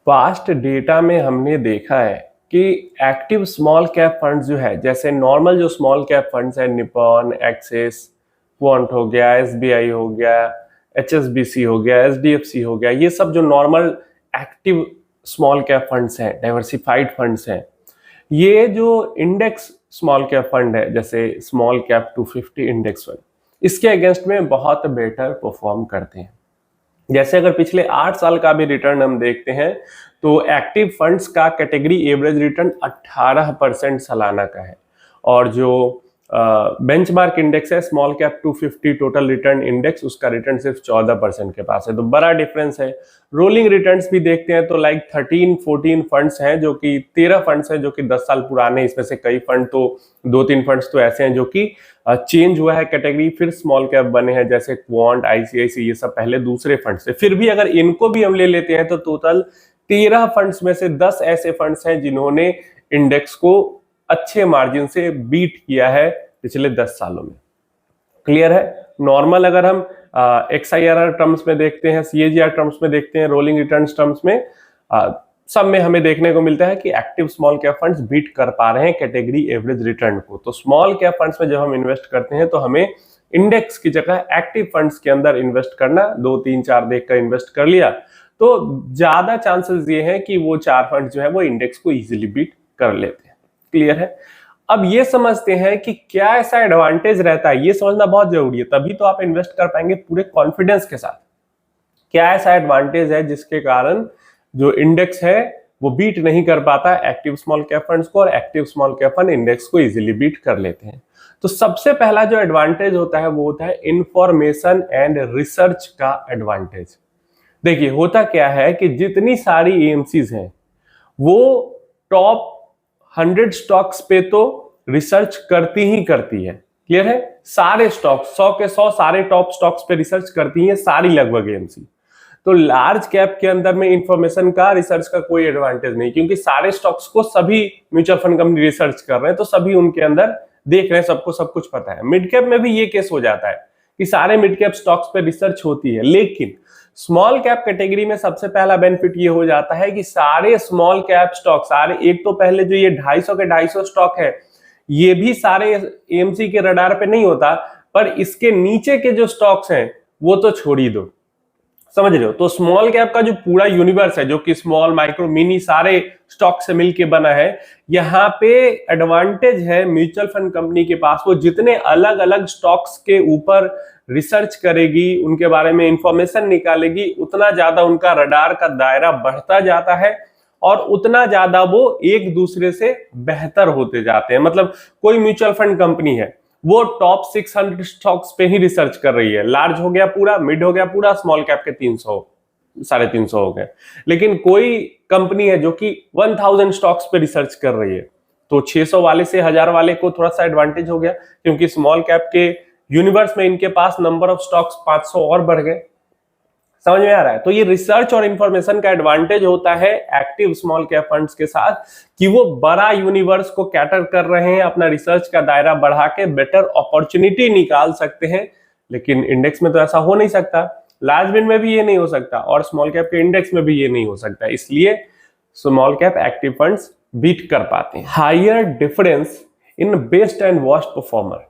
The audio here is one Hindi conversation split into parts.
पास्ट डेटा में हमने देखा है कि एक्टिव स्मॉल कैप फंड्स जो है, जैसे नॉर्मल जो स्मॉल कैप फंड्स है, निपॉन, एक्सिस, क्वांट हो गया, एसबीआई हो गया, एचएसबीसी हो गया, एचडीएफसी हो गया, ये सब जो normal active small cap funds हैं, डाइवर्सिफाइड फंड्स हैं, ये जो इंडेक्स स्मॉल कैप फंड है, जैसे स्मॉल कैप 250 इंडेक्स फंड, इसके अगेंस्ट में बहुत बेटर परफॉर्म करते हैं। जैसे अगर पिछले 8 साल का भी रिटर्न हम देखते हैं तो एक्टिव फंड्स का कैटेगरी एवरेज रिटर्न 18% सालाना का है, और जो बेंचमार्क इंडेक्स है small cap 250 total return index, उसका रिटर्न सिर्फ 14% के पास है। तो बड़ा डिफरेंस है। रोलिंग रिटर्न्स भी देखते हैं तो लाइक 13-14 फंड्स हैं, जो कि 13 फंड्स हैं जो कि 10 साल पुराने, इसमें से कई फंड तो 2-3 फंड्स तो ऐसे हैं जो कि चेंज हुआ है कैटेगरी, फिर स्मॉल कैप बने हैं, जैसे क्वांट, आईसीआईसी, ये सब पहले दूसरे फंड से। फिर भी अगर इनको भी हम ले लेते हैं तो टोटल 13 फंड्स में से 10 ऐसे फंड्स हैं जिन्होंने इंडेक्स को अच्छे मार्जिन से बीट किया है पिछले 10 सालों में। क्लियर है? नॉर्मल अगर हम XIRR टर्म्स में देखते हैं, CAGR टर्म्स में देखते हैं, रोलिंग रिटर्न्स टर्म्स में, सब में हमें देखने को मिलता है कि active small cap funds beat कर पा रहे हैं कैटेगरी एवरेज रिटर्न को। तो स्मॉल कैप फंड्स में जब हम इन्वेस्ट करते हैं तो हमें इंडेक्स की जगह एक्टिव फंड्स के अंदर इन्वेस्ट करना, 2-3-4 देख कर इन्वेस्ट कर लिया तो ज्यादा चांसेस ये है कि वो 4 फंड जो है वो इंडेक्स को इजीली बीट कर लेते हैं। क्लियर है? अब ये समझते हैं कि क्या ऐसा एडवांटेज रहता है, ये समझना बहुत जरूरी है, तभी तो आप इन्वेस्ट कर पाएंगे पूरे कॉन्फिडेंस के साथ। क्या ऐसा एडवांटेज है जिसके कारण जो इंडेक्स है वो बीट नहीं कर पाता एक्टिव स्मॉल कैप फंड्स को, और active small cap fund index को इजीली बीट कर लेते हैं? तो सबसे पहला जो एडवांटेज होता है वो होता है इंफॉर्मेशन एंड रिसर्च का एडवांटेज। देखिए, होता क्या है कि जितनी सारी एएमसीज हैं वो टॉप 100 स्टॉक्स पे तो रिसर्च करती ही करती है। क्लियर है? सारे स्टॉक्स, 100 के 100 सारे टॉप स्टॉक्स पे रिसर्च करती हैं सारी लगभग एएमसी। तो लार्ज कैप के अंदर में इंफॉर्मेशन का, रिसर्च का कोई एडवांटेज नहीं, क्योंकि सारे स्टॉक्स को सभी म्यूचुअल फंड कंपनी रिसर्च कर रहे हैं, तो सभी उनके अंदर देख रहे हैं, सबको सब कुछ पता है। मिड कैप में भी ये केस हो जाता है कि सारे मिड कैप स्टॉक्स पे रिसर्च होती है, लेकिन स्मॉल कैप कैटेगरी में सबसे पहला बेनिफिट ये हो जाता है कि सारे स्मॉल कैप स्टॉक, सारे, एक तो पहले जो ये 250 के 250 स्टॉक है, ये भी सारे एएमसी के रडार पे नहीं होता, पर इसके नीचे के जो स्टॉक्स हैं वो तो छोड़ ही दो। समझ रहे हो? तो स्मॉल कैप का जो पूरा यूनिवर्स है, जो कि स्मॉल, माइक्रो, मिनी सारे स्टॉक से मिलके बना है, यहाँ पे एडवांटेज है म्यूचुअल फंड कंपनी के पास। वो जितने अलग अलग स्टॉक्स के ऊपर रिसर्च करेगी, उनके बारे में इंफॉर्मेशन निकालेगी, उतना ज्यादा उनका रडार का दायरा बढ़ता जाता है और उतना ज्यादा वो एक दूसरे से बेहतर होते जाते हैं। मतलब कोई म्यूचुअल फंड कंपनी है, वो टॉप 600 स्टॉक्स पे ही रिसर्च कर रही है, लार्ज हो गया पूरा, मिड हो गया पूरा, स्मॉल कैप के 300, 350 हो गए। लेकिन कोई कंपनी है जो कि 1000 स्टॉक्स पे रिसर्च कर रही है, तो 600 वाले से 1000 वाले को थोड़ा सा एडवांटेज हो गया, क्योंकि स्मॉल कैप के यूनिवर्स में इनके पास नंबर ऑफ स्टॉक्स 500 और बढ़ गए। समझ में आ रहा है? तो ये रिसर्च और इंफॉर्मेशन का एडवांटेज होता है एक्टिव स्मॉल कैप फंड्स के साथ, कि वो बड़ा यूनिवर्स को कैटर कर रहे हैं, अपना रिसर्च का दायरा बढ़ा के बेटर अपॉर्चुनिटी निकाल सकते हैं। लेकिन इंडेक्स में तो ऐसा हो नहीं सकता, लार्ज मिड में भी ये नहीं हो सकता, और स्मॉल कैप के इंडेक्स में भी ये नहीं हो सकता। इसलिए small cap active funds beat कर पाते हैं। Higher difference in best and worst performer,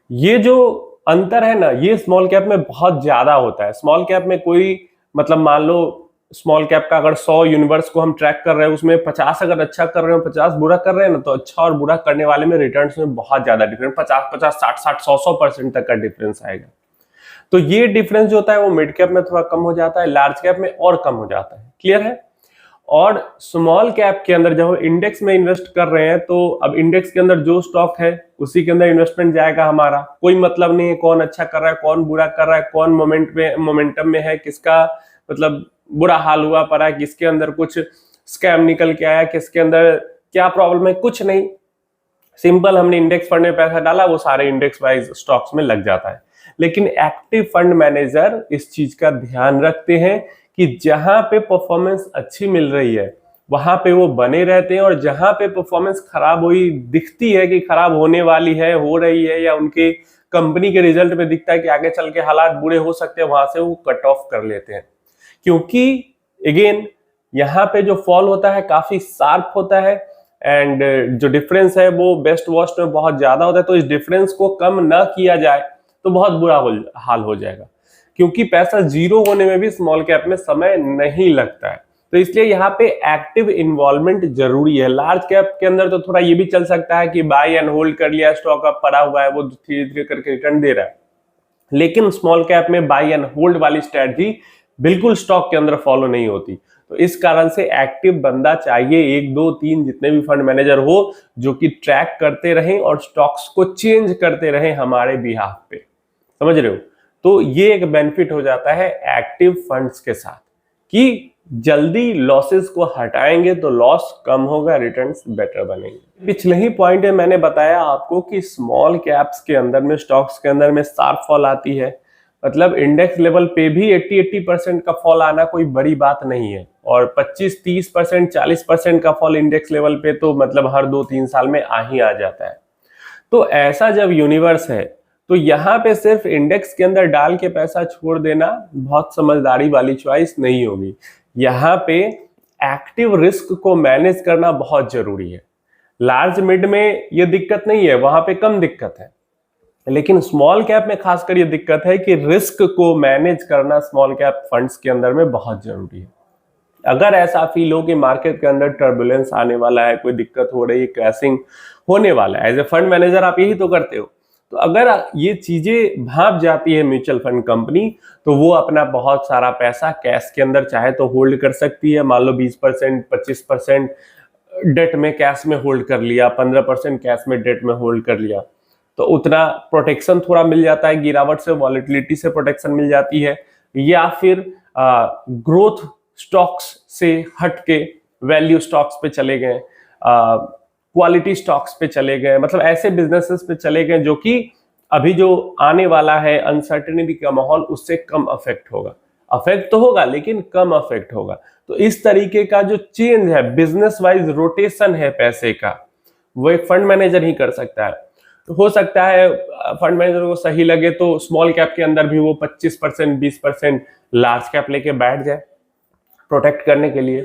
ये जो अंतर है ना, ये स्मॉल कैप में बहुत ज्यादा होता है। स्मॉल कैप में कोई, मतलब मान लो स्मॉल कैप का अगर 100 यूनिवर्स को हम ट्रैक कर रहे हैं, उसमें 50 अगर अच्छा कर रहे हो, 50 बुरा कर रहे हैं ना, तो अच्छा और बुरा करने वाले में रिटर्न्स में बहुत ज्यादा डिफरेंस, 50-50, 60-60, 100% तक का डिफरेंस आएगा। तो ये डिफरेंस जो होता है वो मिड कैप में थोड़ा कम हो जाता है, लार्ज कैप में और कम हो जाता है। क्लियर है? और स्मॉल कैप के अंदर जब हम इंडेक्स में इन्वेस्ट कर रहे हैं, तो अब इंडेक्स के अंदर जो स्टॉक है उसी के अंदर इन्वेस्टमेंट जाएगा हमारा। कोई मतलब नहीं है कौन अच्छा कर रहा है, कौन बुरा कर रहा है, कौन मोमेंटम में है, किसका मतलब बुरा हाल हुआ पड़ा है, किसके अंदर कुछ स्कैम निकल के आया, किसके अंदर क्या प्रॉब्लम है, कुछ नहीं। सिंपल, हमने इंडेक्स फंड में पैसा डाला, वो सारे इंडेक्स वाइज स्टॉक्स में लग जाता है। लेकिन एक्टिव फंड मैनेजर इस चीज का ध्यान रखते हैं कि जहां पे परफॉर्मेंस अच्छी मिल रही है वहां पे वो बने रहते हैं, और जहां पे परफॉर्मेंस खराब हुई दिखती है कि खराब होने वाली है, हो रही है, या उनके कंपनी के रिजल्ट में दिखता है कि आगे चल के हालात बुरे हो सकते हैं, वहां से वो कट ऑफ कर लेते हैं। क्योंकि अगेन यहाँ पे जो फॉल होता है काफी शार्प होता है एंड जो डिफरेंस है वो बेस्ट वॉस्ट में बहुत ज्यादा होता है। तो इस डिफरेंस को कम ना किया जाए तो बहुत बुरा हाल हो जाएगा, क्योंकि पैसा जीरो होने में भी स्मॉल कैप में समय नहीं लगता है। तो इसलिए यहाँ पे एक्टिव इन्वॉल्वमेंट जरूरी है। लार्ज कैप के अंदर तो थोड़ा ये भी चल सकता है कि बाय एंड होल्ड कर लिया, स्टॉक अब पड़ा हुआ है, वो धीरे धीरे करके रिटर्न दे रहा है, लेकिन स्मॉल कैप में बाय एंड होल्ड वाली स्ट्रेटजी बिल्कुल स्टॉक के अंदर फॉलो नहीं होती। तो इस कारण से एक्टिव बंदा चाहिए, 1 2 3 जितने भी फंड मैनेजर हो जो कि ट्रैक करते रहें और स्टॉक्स को चेंज करते रहें हमारे बिहाफ पे, समझ रहे हो। तो ये एक बेनिफिट हो जाता है एक्टिव फंड्स के साथ कि जल्दी लॉसेस को हटाएंगे तो लॉस कम होगा, रिटर्न्स बेटर बनेंगे। पिछले ही पॉइंट में मैंने बताया आपको कि स्मॉल कैप्स के अंदर में, स्टॉक्स के अंदर में शार्प फॉल आती है, मतलब इंडेक्स लेवल पे भी 80% का फॉल आना कोई बड़ी बात नहीं है, और 25-30%, 40% का फॉल इंडेक्स लेवल पे तो मतलब हर 2-3 साल में आ ही आ जाता है। तो ऐसा जब यूनिवर्स है तो यहाँ पे सिर्फ इंडेक्स के अंदर डाल के पैसा छोड़ देना बहुत समझदारी वाली चॉइस नहीं होगी। यहाँ पे एक्टिव रिस्क को मैनेज करना बहुत जरूरी है। लार्ज मिड में ये दिक्कत नहीं है, वहां पे कम दिक्कत है, लेकिन स्मॉल कैप में खासकर ये दिक्कत है कि रिस्क को मैनेज करना स्मॉल कैप फंड्स के अंदर में बहुत जरूरी है। अगर ऐसा फील हो कि मार्केट के अंदर टर्बुलेंस आने वाला है, कोई दिक्कत हो रही है, क्रैशिंग होने वाला है, एज ए फंड मैनेजर आप यही तो करते हो, तो अगर ये चीजें भाप जाती है म्यूचुअल फंड कंपनी, तो वो अपना बहुत सारा पैसा कैश के अंदर चाहे तो होल्ड कर सकती है। मान लो 20%, 25% डेट में कैश में होल्ड कर लिया, 15% कैश में डेट में होल्ड कर लिया, तो उतना प्रोटेक्शन थोड़ा मिल जाता है, गिरावट से, वॉलेटिलिटी से प्रोटेक्शन मिल जाती है। या फिर ग्रोथ स्टॉक्स से हट के वैल्यू स्टॉक्स पे चले गए, क्वालिटी स्टॉक्स पे चले गए, मतलब ऐसे बिजनेसेस पे चले गए जो कि अभी जो आने वाला है अनसर्टेनिटी का माहौल उससे कम अफेक्ट होगा। अफेक्ट तो होगा लेकिन कम अफेक्ट होगा। तो इस तरीके का जो चेंज है, बिजनेस वाइज रोटेशन है पैसे का, वो एक फंड मैनेजर ही कर सकता है। तो हो सकता है फंड मैनेजर को सही लगे तो स्मॉल कैप के अंदर भी वो 25%, 20% लार्ज कैप लेके बैठ जाए प्रोटेक्ट करने के लिए।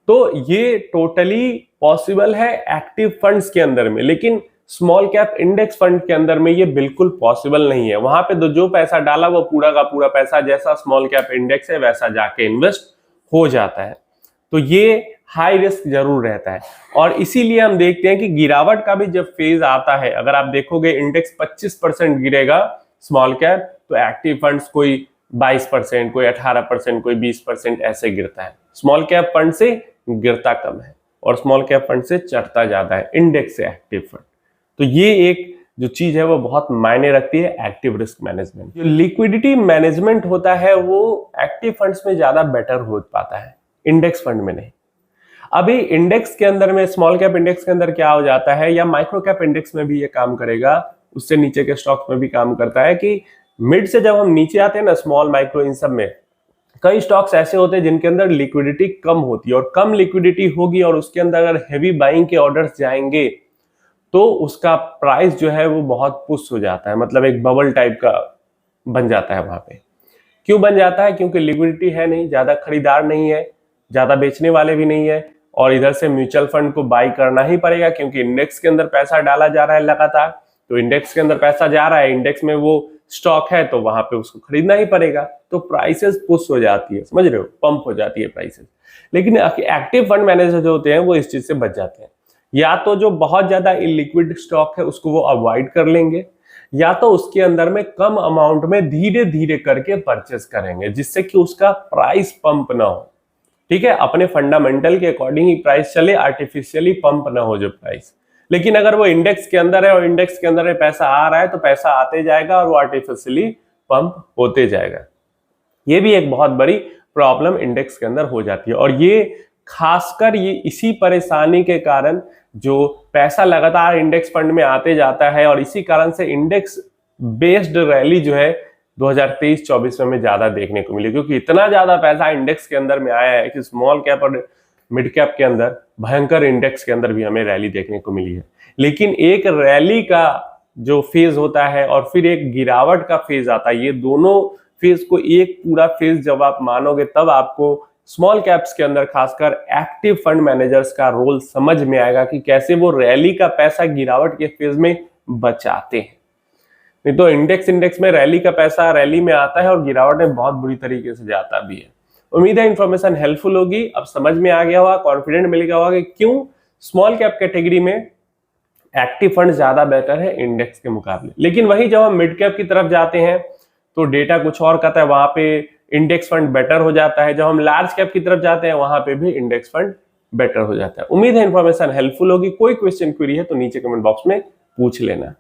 तो ये टोटली पॉसिबल है एक्टिव फंड्स के अंदर में, लेकिन स्मॉल कैप इंडेक्स फंड के अंदर में ये बिल्कुल पॉसिबल नहीं है। वहां पे तो जो पैसा डाला वो पूरा का पूरा पैसा जैसा स्मॉल कैप इंडेक्स है वैसा जाके इन्वेस्ट हो जाता है। तो ये हाई रिस्क जरूर रहता है, और इसीलिए हम देखते हैं कि गिरावट का भी जब फेज आता है, अगर आप देखोगे इंडेक्स 25% गिरेगा स्मॉल कैप, तो एक्टिव फंड्स कोई 22%, कोई 18%, कोई 20% ऐसे गिरता है। स्मॉल कैप फंड से गिरता कम है और स्मॉल कैप फंड से चढ़ता ज्यादा है इंडेक्स से एक्टिव फंड। तो ये एक जो चीज है वो बहुत मायने रखती है एक्टिव रिस्क मैनेजमेंट। जो लिक्विडिटी मैनेजमेंट होता है वो एक्टिव फंड्स में ज्यादा बेटर हो पाता है, इंडेक्स फंड में नहीं। अभी इंडेक्स के अंदर में, स्मॉल कैप इंडेक्स के अंदर क्या हो जाता है, या माइक्रो कैप इंडेक्स में भी ये काम करेगा, उससे नीचे के स्टॉक्स में भी काम करता है कि मिड से जब हम नीचे आते हैं ना, स्मॉल माइक्रो इन सब में कई स्टॉक्स ऐसे होते हैं जिनके अंदर लिक्विडिटी कम होती है, और कम लिक्विडिटी होगी और उसके अंदर अगर हेवी बाइंग के ऑर्डर्स जाएंगे तो उसका प्राइस जो है वो बहुत पुश हो जाता है, मतलब एक बबल टाइप का बन जाता है वहां पे। क्यों बन जाता है? क्योंकि लिक्विडिटी है नहीं, ज्यादा खरीदार नहीं है, ज्यादा बेचने वाले भी नहीं है, और इधर से म्यूचुअल फंड को बाई करना ही पड़ेगा क्योंकि इंडेक्स के अंदर पैसा डाला जा रहा है लगातार। तो इंडेक्स के अंदर पैसा जा रहा है, इंडेक्स में वो स्टॉक है तो वहां पे उसको खरीदना ही पड़ेगा, तो प्राइसेस पुश हो जाती है, समझ रहे हो, पंप हो जाती है प्राइसेस। लेकिन एक्टिव फंड मैनेजर जो होते हैं वो इस चीज से बच जाते हैं। या तो जो बहुत ज्यादा इलिक्विड स्टॉक है उसको वो अवॉइड कर लेंगे, या तो उसके अंदर में कम अमाउंट में धीरे धीरे करके परचेस करेंगे जिससे कि उसका प्राइस पंप ना हो। ठीक है, अपने फंडामेंटल के अकॉर्डिंग ही प्राइस चले, आर्टिफिशियली पंप ना हो जो प्राइस। लेकिन अगर वो इंडेक्स के अंदर है और इंडेक्स के अंदर पैसा आ रहा है तो पैसा आते जाएगा और वो आर्टिफिशियली पंप होते जाएगा। ये भी एक बहुत बड़ी प्रॉब्लम इंडेक्स के अंदर हो जाती है, और ये खासकर ये इसी परेशानी के कारण जो पैसा लगातार इंडेक्स फंड में आते जाता है, और इसी कारण से इंडेक्स बेस्ड रैली जो है 2023-24 में ज्यादा देखने को मिली, क्योंकि इतना ज्यादा पैसा इंडेक्स के अंदर में आया है कि स्मॉल कैप और मिड कैप के अंदर, भयंकर इंडेक्स के अंदर भी हमें रैली देखने को मिली है। लेकिन एक रैली का जो फेज होता है और फिर एक गिरावट का फेज आता है, ये दोनों फेज को एक पूरा फेज जब आप मानोगे तब आपको स्मॉल कैप्स के अंदर खासकर एक्टिव फंड मैनेजर्स का रोल समझ में आएगा कि कैसे वो रैली का पैसा गिरावट के फेज में बचाते हैं। नहीं तो इंडेक्स में रैली का पैसा रैली में आता है और गिरावट में बहुत बुरी तरीके से जाता भी है। उम्मीद है इंफॉर्मेशन हेल्पफुल होगी, अब समझ में आ गया होगा, कॉन्फिडेंट मिल गया होगा कि क्यों स्मॉल कैप कैटेगरी में एक्टिव फंड ज्यादा बेटर है इंडेक्स के मुकाबले। लेकिन वही जब हम मिड कैप की तरफ जाते हैं तो डेटा कुछ और कहता है, वहां पे इंडेक्स फंड बेटर हो जाता है। जब हम लार्ज कैप की तरफ जाते हैं वहां पे भी इंडेक्स फंड बेटर हो जाता है। उम्मीद है इंफॉर्मेशन हेल्पफुल होगी। कोई क्वेश्चन क्वेरी है तो नीचे कमेंट बॉक्स में पूछ लेना।